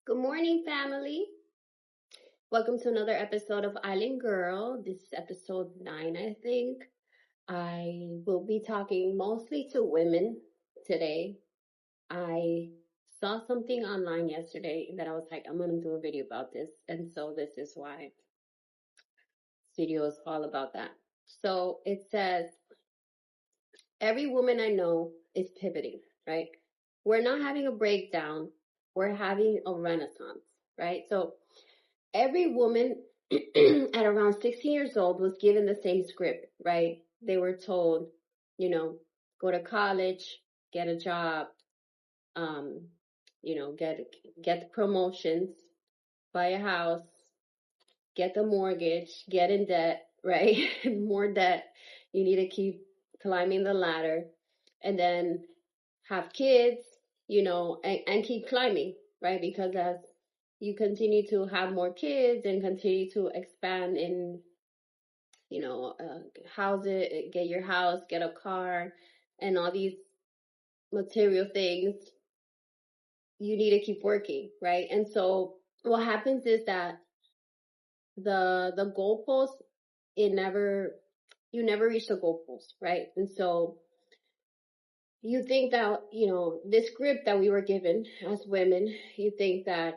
Good morning, family. Welcome to another episode of Island Girl. This is episode 9, I think. I will be talking mostly to women today. I saw something online yesterday that I was like, I'm going to do a video about this. And so this is why this video is all about that. So it says, every woman I know is pivoting, right? We're not having a breakdown. We're having a renaissance, right? So every woman at around 16 years old was given the same script, right? They were told, go to college, get a job, um, get the promotions, buy a house, get the mortgage, get in debt, right? More debt. You need to keep climbing the ladder, and then have kids, and keep climbing, right? Because as you continue to have more kids and continue to expand in, house it, get your house, get a car, and all these material things, you need to keep working, right? And so what happens is that the goalpost, you never reach the goalpost, right? And so you think that, this script that we were given as women, you think that,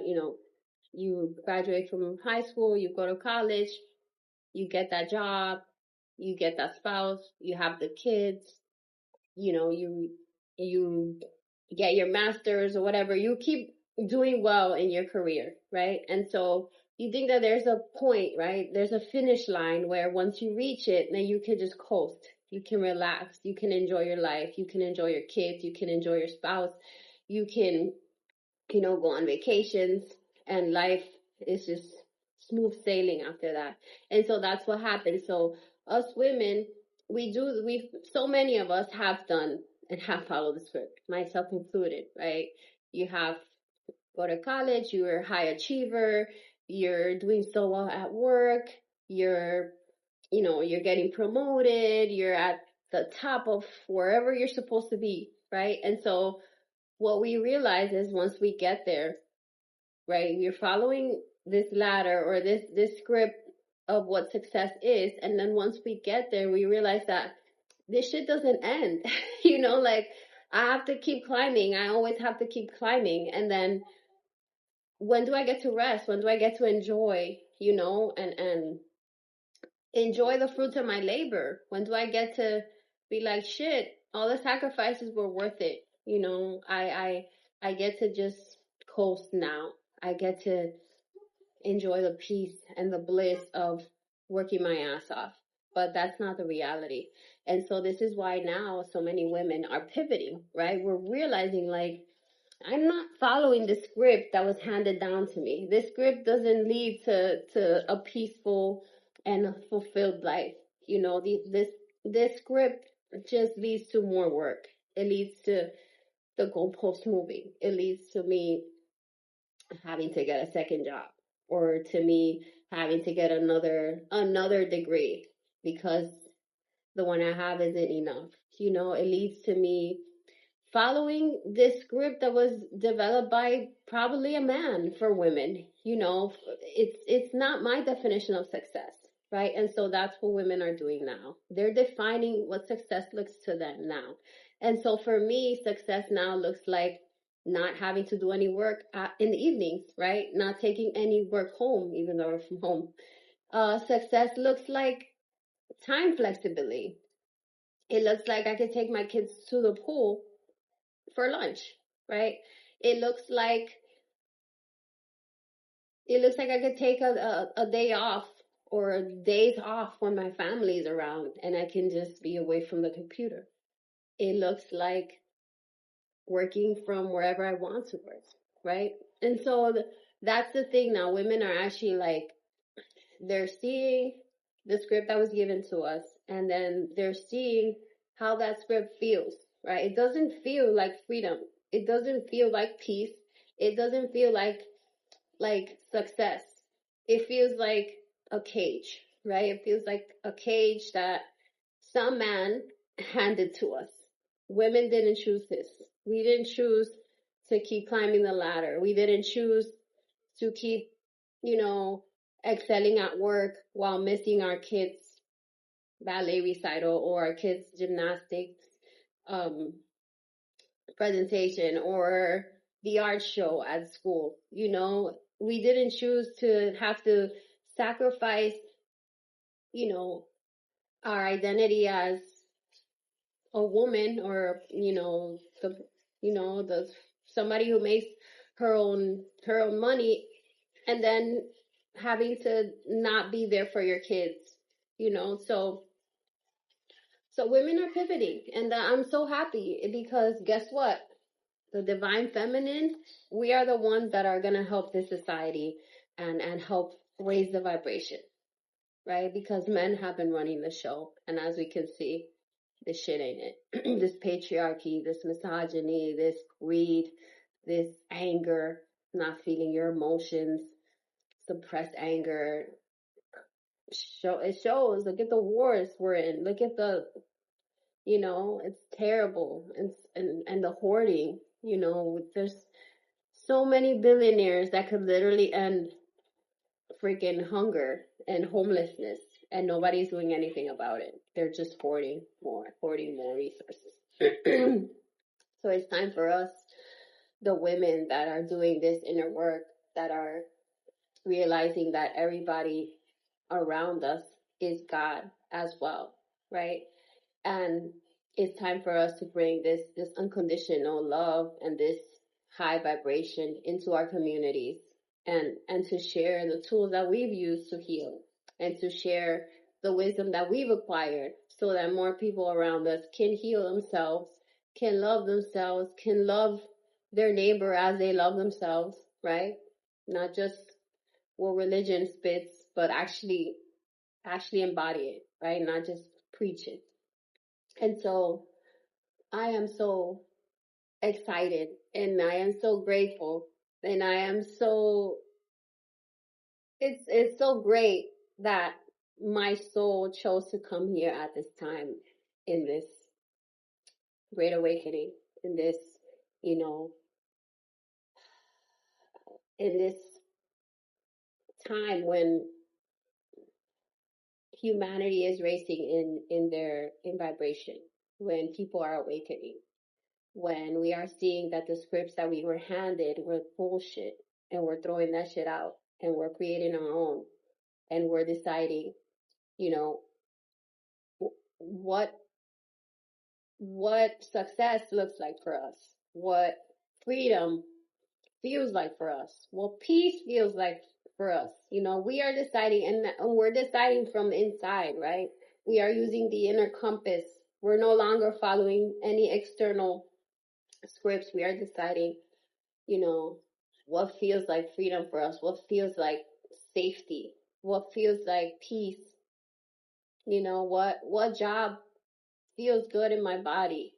you graduate from high school, you go to college, you get that job, you get that spouse, you have the kids, you get your master's or whatever, you keep doing well in your career, right? And so you think that there's a point, right? There's a finish line where once you reach it, then you can just coast. You can relax. You can enjoy your life. You can enjoy your kids. You can enjoy your spouse. You can, go on vacations, and life is just smooth sailing after that. And so that's what happens. So us women, so many of us have done and have followed the script, myself included, right? You have go to college, you're a high achiever, you're doing so well at work, you're getting promoted, you're at the top of wherever you're supposed to be, right? And so what we realize is once we get there, right, we're following this ladder or this script of what success is. And then once we get there, we realize that this shit doesn't end. Like I have to keep climbing. I always have to keep climbing. And then when do I get to rest? When do I get to enjoy, and enjoy the fruits of my labor? When do I get to be like, shit, all the sacrifices were worth it? I get to just coast now. I get to enjoy the peace and the bliss of working my ass off. But that's not the reality. And so this is why now so many women are pivoting, right? We're realizing like, I'm not following the script that was handed down to me. This script doesn't lead to a peaceful and a fulfilled life. This script just leads to more work. It leads to the goalpost moving. It leads to me having to get a second job, or to me having to get another degree because the one I have isn't enough. It leads to me following this script that was developed by probably a man for women. It's not my definition of success, right? And so that's what women are doing now. They're defining what success looks to them now. And so for me, success now looks like not having to do any work in the evenings, right? Not taking any work home, even though we're from home. Success looks like time flexibility. It looks like I could take my kids to the pool for lunch, right? It looks like I could take a day off or days off when my family is around and I can just be away from the computer. It looks like working from wherever I want to work, right? And so that's the thing now. Women are actually like, they're seeing the script that was given to us, and then they're seeing how that script feels, right? It doesn't feel like freedom. It doesn't feel like peace. It doesn't feel like success. It feels like a cage, right? It feels like a cage that some man handed to us. Women didn't choose this. We didn't choose to keep climbing the ladder. We didn't choose to keep, you know, excelling at work while missing our kids' ballet recital or our kids' gymnastics um, presentation or the art show at school. You know, we didn't choose to have to sacrifice, you know, our identity as a woman or, the somebody who makes her own money and then having to not be there for your kids, so women are pivoting, and I'm so happy because guess what? The divine feminine, we are the ones that are going to help this society and help raise the vibration, right? Because men have been running the show. And as we can see, this shit ain't it. This patriarchy, this misogyny, this greed, this anger, not feeling your emotions, suppressed anger. It shows. Look at the wars we're in. Look at it's terrible. And the hoarding, there's so many billionaires that could literally end freaking hunger and homelessness, and nobody's doing anything about it. They're just hoarding more resources. So it's time for us, the women that are doing this inner work, that are realizing that everybody around us is God as well, right? And it's time for us to bring this unconditional love and this high vibration into our communities, and to share the tools that we've used to heal, and to share the wisdom that we've acquired so that more people around us can heal themselves, can love their neighbor as they love themselves, right? Not just what religion spits, but actually embody it, right? Not just preach it. And so I am so excited, and I am so grateful, and I am so, it's so great that my soul chose to come here at this time, in this great awakening, in this, you know, in this time when humanity is racing in vibration, when people are awakening, when we are seeing that the scripts that we were handed were bullshit, and we're throwing that shit out, and we're creating our own, and we're deciding, you know, what success looks like for us, what freedom feels like for us, what peace feels like for us. We are deciding, and we're deciding from inside, right? We are using the inner compass. We're no longer following any external scripts. We are deciding, what feels like freedom for us, what feels like safety, what feels like peace, what job feels good in my body,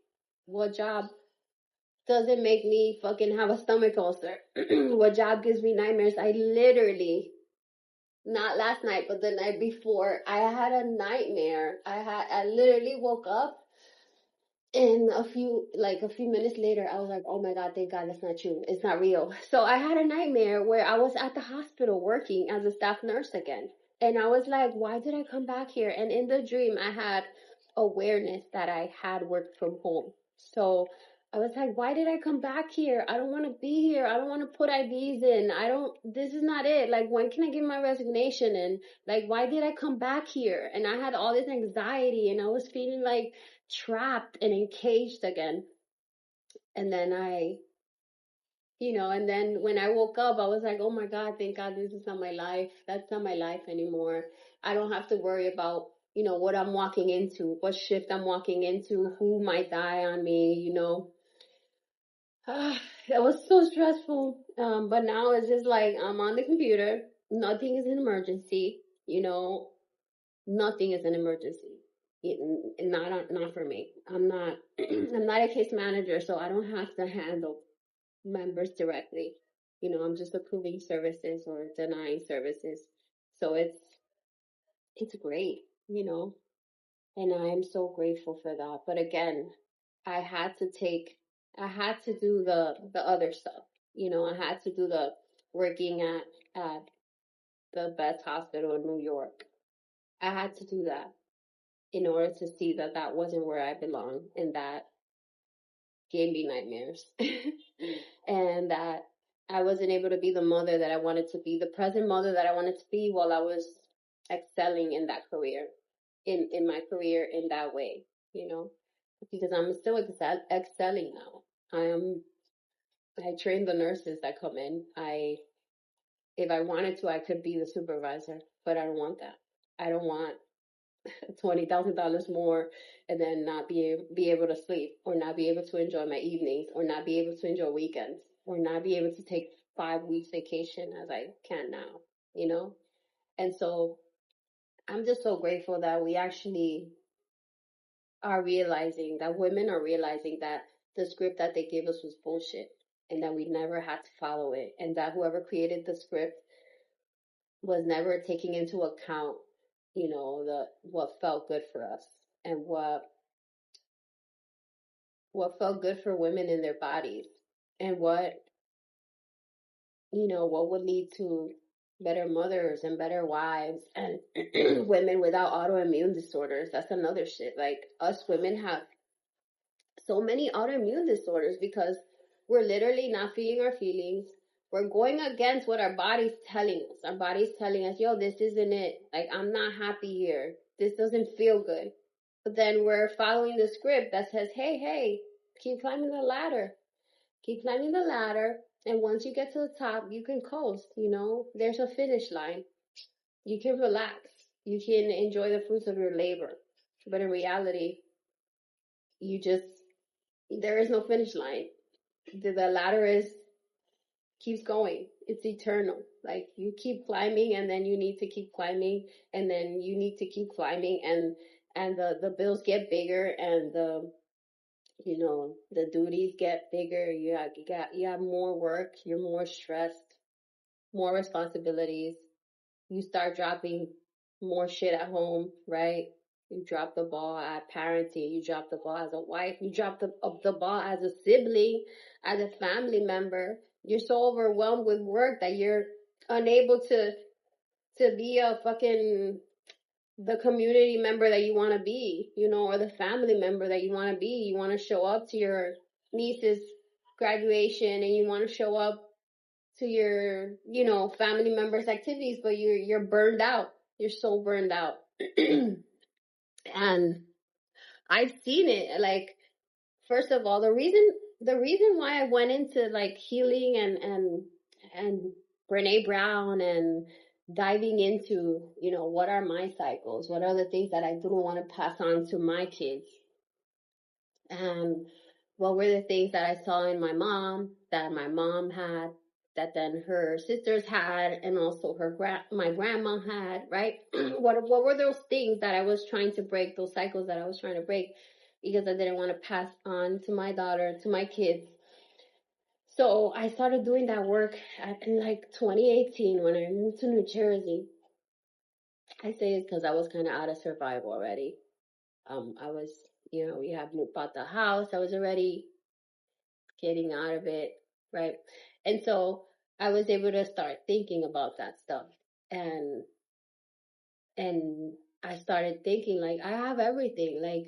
what job doesn't make me fucking have a stomach ulcer, what job gives me nightmares. I literally, not last night, but the night before, I had a nightmare. I literally woke up, and a few minutes later, I was like, oh my God, thank God that's not true. It's not real. So I had a nightmare where I was at the hospital working as a staff nurse again. And I was like, why did I come back here? And in the dream, I had awareness that I had worked from home. So I was like, why did I come back here? I don't want to be here. I don't want to put IVs in. This is not it. Like, when can I give my resignation? And like, why did I come back here? And I had all this anxiety, and I was feeling like trapped and encaged again. And then and then when I woke up, I was like, oh my God, thank God this is not my life. That's not my life anymore. I don't have to worry about, what I'm walking into, what shift I'm walking into, who might die on me, That was so stressful. But now it's just like, I'm on the computer. Nothing is an emergency, nothing is an emergency. Not for me. I'm not I'm not a case manager, so I don't have to handle members directly. I'm just approving services or denying services. So it's great, and I am so grateful for that. But again, I had to do the other stuff. I had to do working at the best hospital in New York. I had to do that in order to see that that wasn't where I belong, and that gave me nightmares. And that I wasn't able to be the mother that I wanted to be, the present mother that I wanted to be while I was excelling in that career, in my career in that way, you know, because I'm still excelling now. I train the nurses that come in. If I wanted to, I could be the supervisor, but I don't want that. I don't want $20,000 more and then not be able to sleep, or not be able to enjoy my evenings, or not be able to enjoy weekends, or not be able to take 5 weeks vacation as I can now, you know? And so I'm just so grateful that we actually are realizing, that women are realizing that the script that they gave us was bullshit, and that we never had to follow it, and that whoever created the script was never taking into account, you know, what felt good for us, and what felt good for women in their bodies, and what, you know, what would lead to better mothers and better wives, and women without autoimmune disorders. That's another shit. Like, us women have so many autoimmune disorders because we're literally not feeling our feelings. We're going against what our body's telling us. Our body's telling us, yo, this isn't it. Like, I'm not happy here. This doesn't feel good. But then we're following the script that says, hey, keep climbing the ladder. Keep climbing the ladder. And once you get to the top, you can coast, you know. There's a finish line. You can relax. You can enjoy the fruits of your labor. But in reality, there is no finish line. The ladder keeps going. It's eternal. Like, you keep climbing, and then you need to keep climbing, and then you need to keep climbing, and the bills get bigger, and the duties get bigger. You have more work. You're more stressed, more responsibilities. You start dropping more shit at home, right? You drop the ball at parenting. You drop the ball as a wife. You drop the ball as a sibling, as a family member. You're so overwhelmed with work that you're unable to be the community member that you want to be, you know, or the family member that you want to be. You want to show up to your niece's graduation, and you want to show up to your, you know, family members' activities, but you're burned out. You're so burned out. And I've seen it. Like, first of all, the reason why I went into like healing and Brene Brown, and diving into, you know, what are my cycles? What are the things that I don't want to pass on to my kids? And what were the things that I saw in my mom, that my mom had, that then her sisters had, and also my grandma had, right? What were those things that I was trying to break, those cycles that I was trying to break, because I didn't want to pass on to my daughter, to my kids. So I started doing that work in like 2018 when I moved to New Jersey. I say it because I was kind of out of survival already. I was, you know, we had bought the house. I was already getting out of it, right? And so I was able to start thinking about that stuff. And I started thinking, like, I have everything. Like,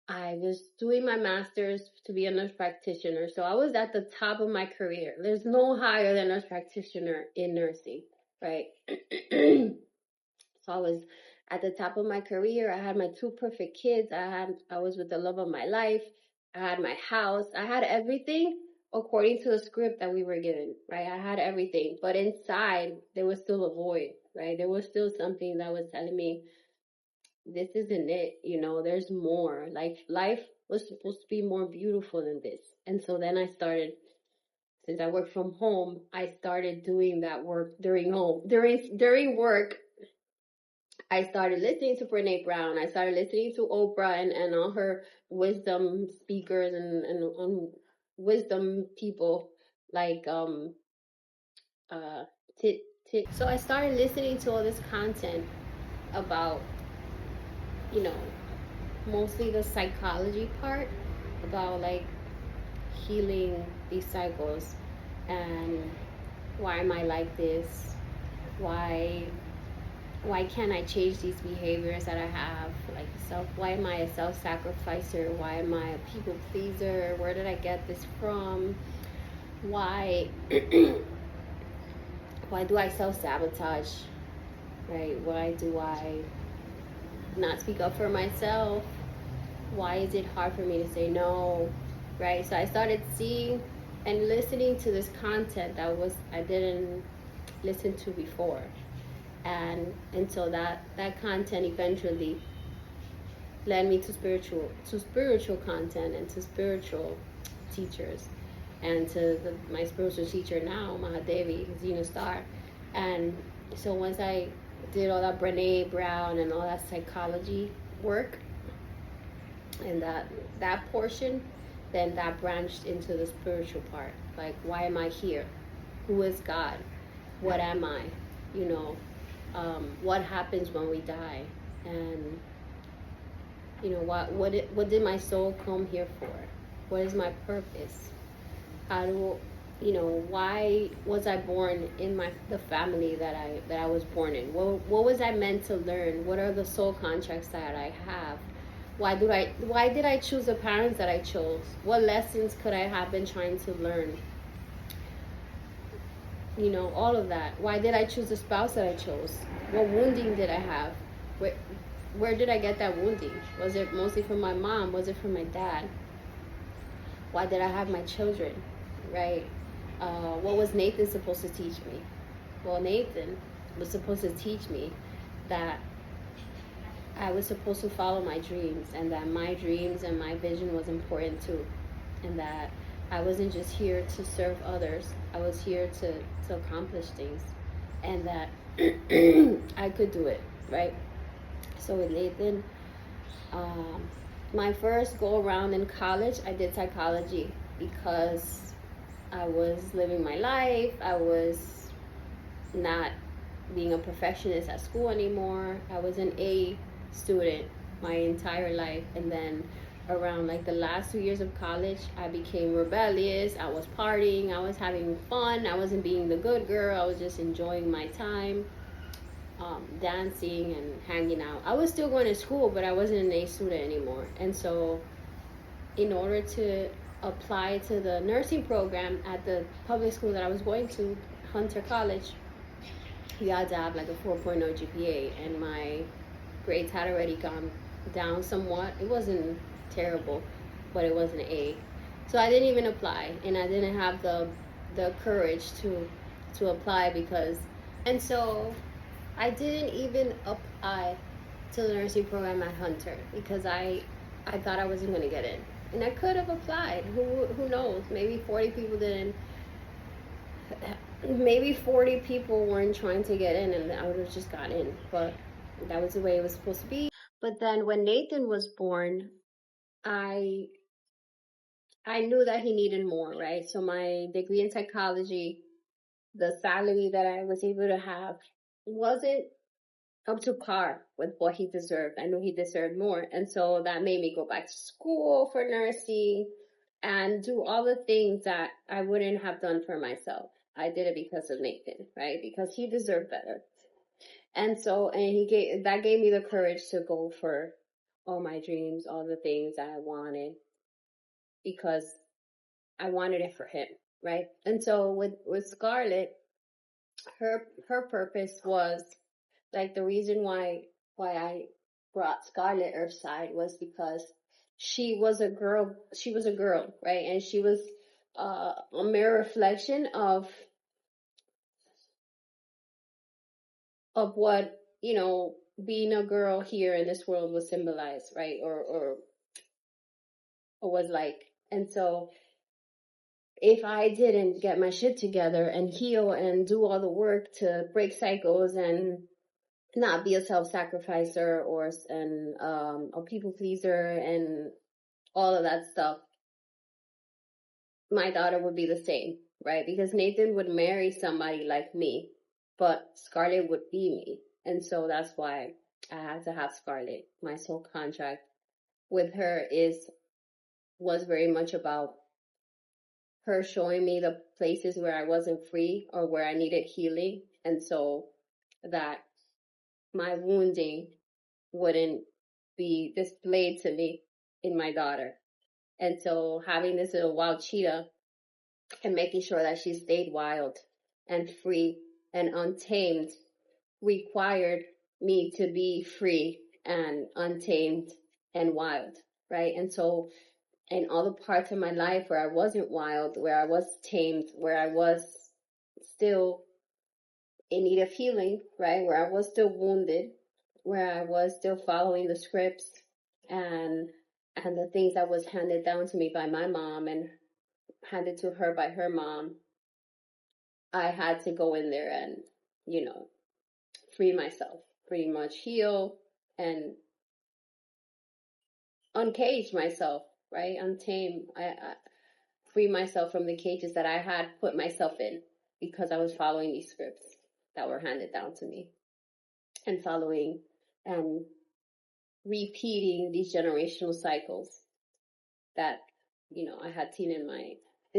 I was doing my master's to be a nurse practitioner. So I was at the top of my career. There's no higher than nurse practitioner in nursing, right? So I was at the top of my career. I had my 2 perfect kids. I was with the love of my life. I had my house. I had everything according to the script that we were given, right? I had everything, but inside there was still a void, right? There was still something that was telling me, this isn't it, you know, there's more. Like, life was supposed to be more beautiful than this. And so then I started, since I work from home, I started doing that work during work. I started listening to Brene Brown. I started listening to Oprah and all her wisdom speakers and wisdom people, like so I started listening to all this content about, you know, mostly the psychology part, about like healing these cycles, and why am I like this? Why why can't I change these behaviors that I have? Like why am I a self-sacrificer? Why am I a people pleaser? Where did I get this from? Why why do I self-sabotage? Right? Why do I not speak up for myself? Why is it hard for me to say no? Right? So I started seeing and listening to this content that was I didn't listen to before. And so that content eventually led me to spiritual content and to spiritual teachers and to my spiritual teacher now, Mahadevi, Zena Star. And so once I did all that Brene Brown and all that psychology work and that portion, then that branched into the spiritual part. Like, why am I here? Who is God? What am I? You know, what happens when we die? And you know, what did my soul come here for? What is my purpose? How do you know, why was I born in the family that I was born in? What was I meant to learn? What are the soul contracts that I have? Why did I choose the parents that I chose? What lessons could I have been trying to learn? You know, all of that. Why did I choose the spouse that I chose? What wounding did I have? Where did I get that wounding? Was it mostly from my mom? Was it from my dad? Why did I have my children? Right? What was Nathan supposed to teach me? Well, Nathan was supposed to teach me that I was supposed to follow my dreams, and that my dreams and my vision was important too, and that I wasn't just here to serve others. I was here to accomplish things, and that I could do it, right? So with Nathan, my first go around in college, I did psychology because I was living my life. I was not being a perfectionist at school anymore. I was an A student my entire life, and then around like the last 2 years of college, I became rebellious. I was partying, I was having fun, I wasn't being the good girl, I was just enjoying my time, dancing and hanging out. I was still going to school, but I wasn't an A student anymore. And so in order to apply to the nursing program at the public school that I was going to, Hunter College, you had to have like a 4.0 GPA, and my grades had already gone down somewhat. It wasn't terrible, but it wasn't an A. So I didn't even apply, and I didn't have the courage to apply because, and so I didn't even apply to the nursing program at Hunter because I thought I wasn't going to get in, and I could have applied. Who knows? Maybe 40 people didn't. Maybe 40 people weren't trying to get in, and I would have just got in. But that was the way it was supposed to be. But then when Nathan was born, I knew that he needed more, right? So my degree in psychology, the salary that I was able to have wasn't up to par with what he deserved. I knew he deserved more. And so that made me go back to school for nursing and do all the things that I wouldn't have done for myself. I did it because of Nathan, right? Because he deserved better. And so, and that gave me the courage to go for all my dreams, all the things that I wanted, because I wanted it for him, right? And so with Scarlett, her purpose was like the reason why I brought Scarlett Earthside was because she was a girl, right? And she was a mere reflection of what, you know, being a girl here in this world would symbolize, right? Or was like. And so if I didn't get my shit together and heal and do all the work to break cycles and not be a self-sacrificer or a people pleaser and all of that stuff, my daughter would be the same, right? Because Nathan would marry somebody like me, but Scarlett would be me. And so that's why I had to have Scarlett. My soul contract with her was very much about her showing me the places where I wasn't free or where I needed healing. And so that my wounding wouldn't be displayed to me in my daughter. And so having this little wild cheetah and making sure that she stayed wild and free and untamed required me to be free and untamed and wild, right? And so in all the parts of my life where I wasn't wild, where I was tamed, where I was still in need of healing, right? Where I was still wounded, where I was still following the scripts and the things that was handed down to me by my mom and handed to her by her mom, I had to go in there and, free myself, pretty much heal and uncage myself, right? Untame. I free myself from the cages that I had put myself in because I was following these scripts that were handed down to me and following and repeating these generational cycles that, I had seen in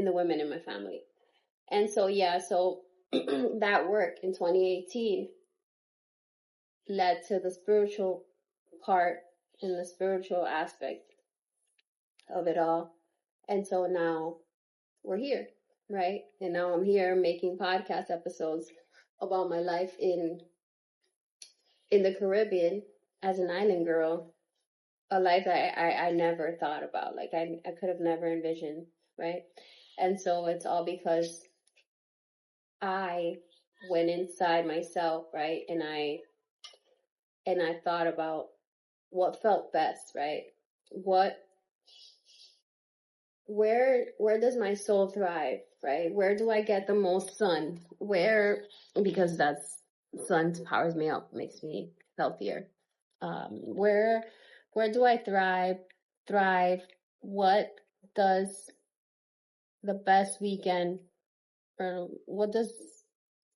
the women in my family. And so, that work in 2018 led to the spiritual part and the spiritual aspect of it all. And so now we're here, right? And now I'm here making podcast episodes about my life in the Caribbean as an island girl, a life that I never thought about. Like I could have never envisioned, right? And so it's all because I went inside myself, right? And I thought about what felt best, right? Where does my soul thrive, right? Where do I get the most sun? Because sun powers me up, makes me healthier. Where do I thrive? What does the best weekend, or what does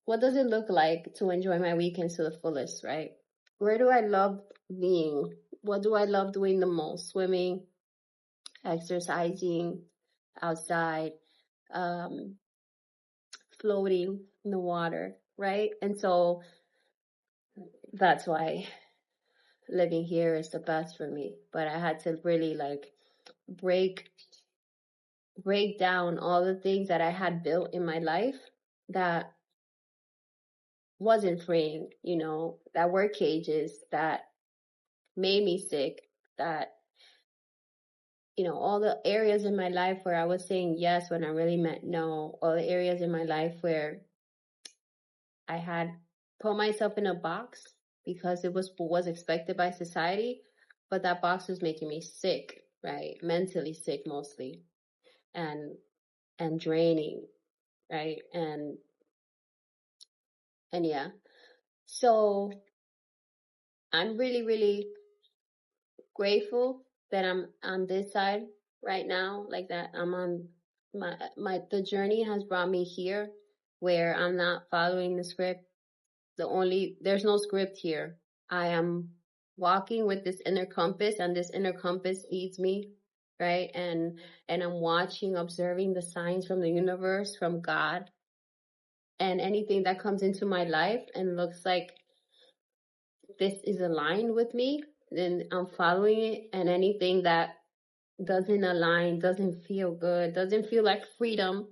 it look like to enjoy my weekends to the fullest, right? Where do I love being? What do I love doing the most? Swimming, exercising outside, floating in the water, right? And so that's why living here is the best for me. But I had to really break down all the things that I had built in my life that wasn't freeing, that were cages, that made me sick, that, all the areas in my life where I was saying yes when I really meant no, all the areas in my life where I had put myself in a box because it was what was expected by society, but that box was making me sick, right? Mentally sick mostly, and draining, right? And yeah. So I'm really, really grateful that I'm on this side right now, like that I'm on the journey has brought me here where I'm not following the script. There's no script here. I am walking with this inner compass, and this inner compass leads me, right? And I'm observing the signs from the universe, from God, and anything that comes into my life and looks like this is aligned with me, then I'm following it. And anything that doesn't align, doesn't feel good, doesn't feel like freedom,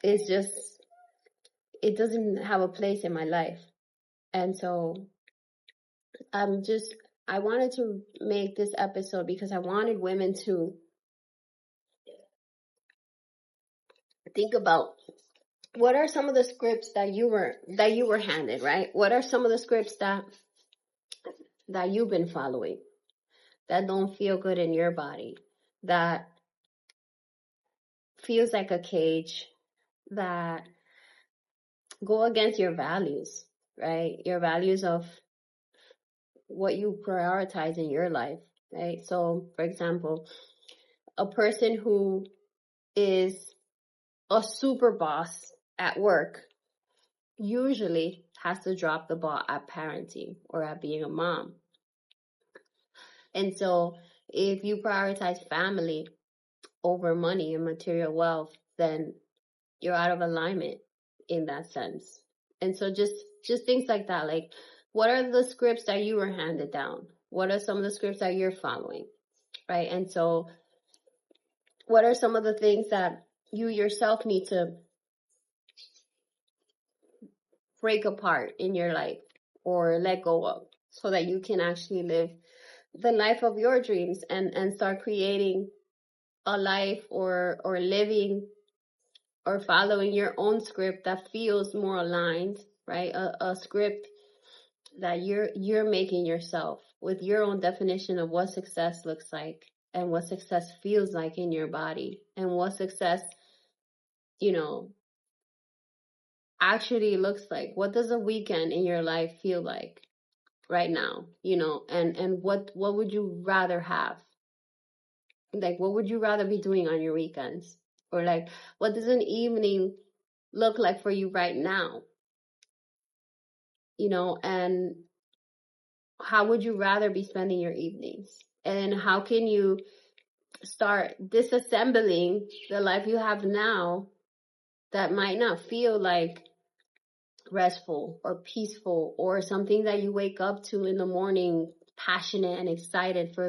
it doesn't have a place in my life. And so I wanted to make this episode because I wanted women to think about what are some of the scripts that you were handed, right? What are some of the scripts that you've been following that don't feel good in your body, that feels like a cage, that go against your values, right? Your values of what you prioritize in your life, right? So, for example, a person who is a super boss at work usually has to drop the ball at parenting or at being a mom. And so if you prioritize family over money and material wealth, then you're out of alignment in that sense. And so just things like that. Like, what are the scripts that you were handed down? What are some of the scripts that you're following? Right? And so what are some of the things that you yourself need to break apart in your life or let go of, so that you can actually live the life of your dreams and start creating a life or living or following your own script that feels more aligned, right? A script that you're making yourself with your own definition of what success looks like and what success feels like in your body and what success, you know, actually looks like. What does a weekend in your life feel like right now, you know, and what would you rather have? Like, what would you rather be doing on your weekends? Or like, what does an evening look like for you right now? You know, and how would you rather be spending your evenings? And how can you start disassembling the life you have now that might not feel like restful or peaceful or something that you wake up to in the morning passionate and excited for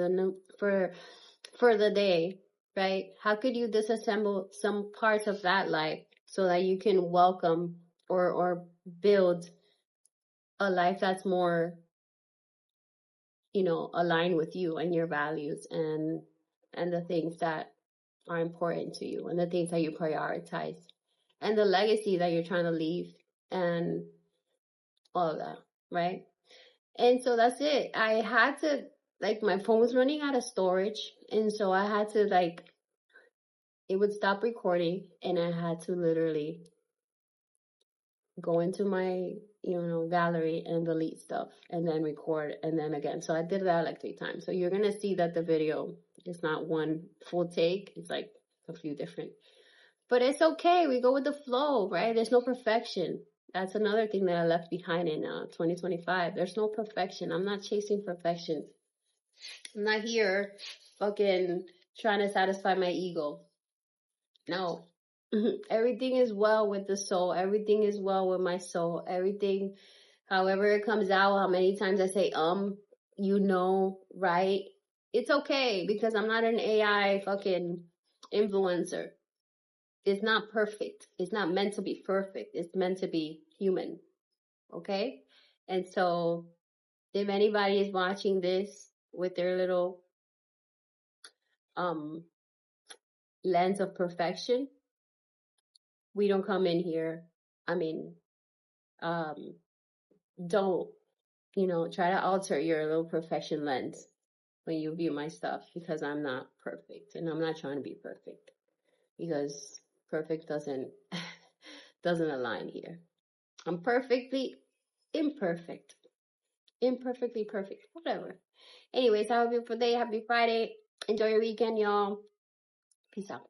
the day, right? How could you disassemble some parts of that life so that you can welcome or build a life that's more, you know, aligned with you and your values and the things that are important to you and the things that you prioritize and the legacy that you're trying to leave and all of that, right? And so that's it. I had to, like, my phone was running out of storage, and so I had to, like, it would stop recording, and I had to literally go into my, you know, gallery and delete stuff and then record and then again. So I did that like 3 times. So you're going to see that the video is not one full take. It's like a few different, but it's okay. We go with the flow, right? There's no perfection. That's another thing that I left behind in 2025. There's no perfection. I'm not chasing perfection. I'm not here fucking trying to satisfy my ego. No. Everything is well with the soul. Everything is well with my soul. Everything, however it comes out, how many times I say, you know, right? It's okay because I'm not an AI fucking influencer. It's not perfect. It's not meant to be perfect. It's meant to be human. Okay? And so if anybody is watching this with their little lens of perfection, we don't come in here. I mean, don't, you know, try to alter your little perfection lens when you view my stuff, because I'm not perfect and I'm not trying to be perfect, because perfect doesn't align here. I'm perfectly imperfect. Imperfectly perfect. Whatever. Anyways, have a beautiful day. Happy Friday. Enjoy your weekend, y'all. Peace out.